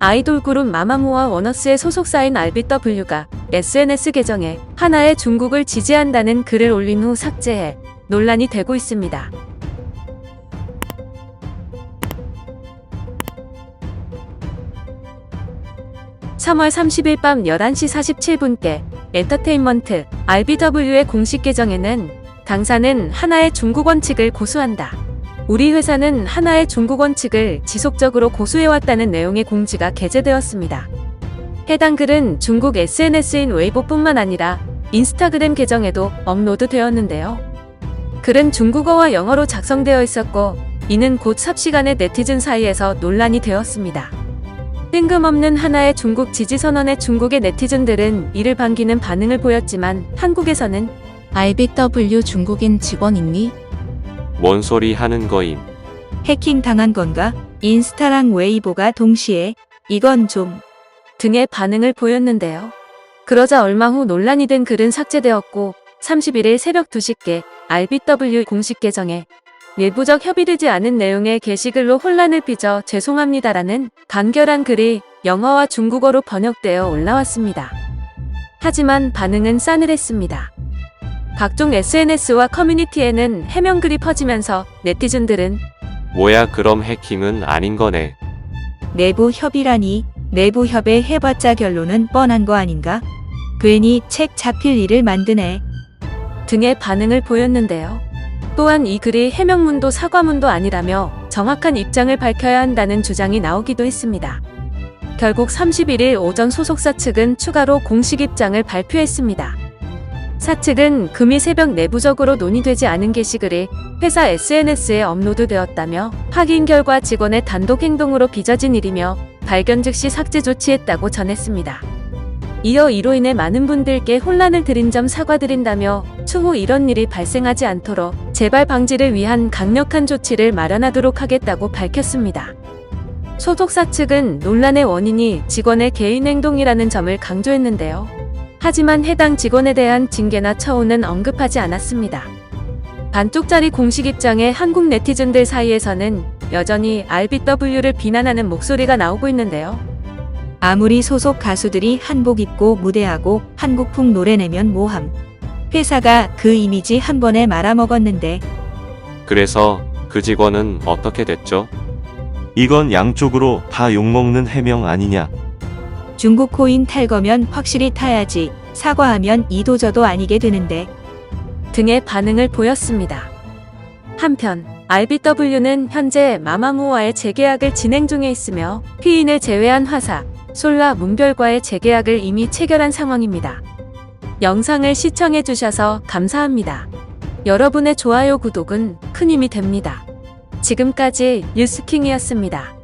아이돌 그룹 마마무와 워너스의 소속사인 RBW가 SNS 계정에 하나의 중국을 지지한다는 글을 올린 후 삭제해 논란이 되고 있습니다. (3월 30일) 밤 11시 47분께 엔터테인먼트 RBW의 공식 계정에는 당사는 하나의 중국 원칙을 고수한다. 우리 회사는 하나의 중국 원칙을 지속적으로 고수해왔다는 내용의 공지가 게재되었습니다. 해당 글은 중국 SNS인 웨이보뿐만 아니라 인스타그램 계정에도 업로드되었는데요. 글은 중국어와 영어로 작성되어 있었고 이는 곧 삽시간에 네티즌 사이에서 논란이 되었습니다. 뜬금없는 하나의 중국 지지 선언에 중국의 네티즌들은 이를 반기는 반응을 보였지만 한국에서는 RBW 중국인 직원 있니? 뭔 소리 하는 거임? 해킹 당한 건가? 인스타랑 웨이보가 동시에 이건 좀 등의 반응을 보였는데요. 그러자 얼마 후 논란이 된 글은 삭제되었고 31일 새벽 2시께 RBW 공식 계정에 내부적 협의되지 않은 내용의 게시글로 혼란을 빚어 죄송합니다라는 간결한 글이 영어와 중국어로 번역되어 올라왔습니다. 하지만 반응은 싸늘했습니다. 각종 SNS와 커뮤니티에는 해명글이 퍼지면서 네티즌들은 뭐야 그럼 해킹은 아닌 거네. 내부 협의라니 내부 협의 해봤자 결론은 뻔한 거 아닌가? 괜히 책 잡힐 일을 만드네. 등의 반응을 보였는데요. 또한 이 글이 해명문도 사과문도 아니라며 정확한 입장을 밝혀야 한다는 주장이 나오기도 했습니다. 결국 31일 오전 소속사 측은 추가로 공식 입장을 발표했습니다. 사측은 금일 새벽 내부적으로 논의되지 않은 게시글이 회사 SNS에 업로드되었다며 확인 결과 직원의 단독 행동으로 빚어진 일이며 발견 즉시 삭제 조치했다고 전했습니다. 이어 이로 인해 많은 분들께 혼란을 드린 점 사과드린다며 추후 이런 일이 발생하지 않도록 재발 방지를 위한 강력한 조치를 마련하도록 하겠다고 밝혔습니다. 소속사 측은 논란의 원인이 직원의 개인 행동이라는 점을 강조했는데요. 하지만 해당 직원에 대한 징계나 처우는 언급하지 않았습니다. 반쪽짜리 공식 입장에 한국 네티즌들 사이에서는 여전히 RBW를 비난하는 목소리가 나오고 있는데요. 아무리 소속 가수들이 한복 입고 무대하고 한국풍 노래 내면 뭐함. 회사가 그 이미지 한 번에 말아먹었는데. 그래서 그 직원은 어떻게 됐죠? 이건 양쪽으로 다 욕먹는 해명 아니냐. 중국 코인 탈 거면 확실히 타야지. 사과하면 이도저도 아니게 되는데. 등의 반응을 보였습니다. 한편 RBW는 현재 마마무와의 재계약을 진행 중에 있으며 피인을 제외한 화사, 솔라, 문별과의 재계약을 이미 체결한 상황입니다. 영상을 시청해주셔서 감사합니다. 여러분의 좋아요, 구독은 큰 힘이 됩니다. 지금까지 뉴스킹이었습니다.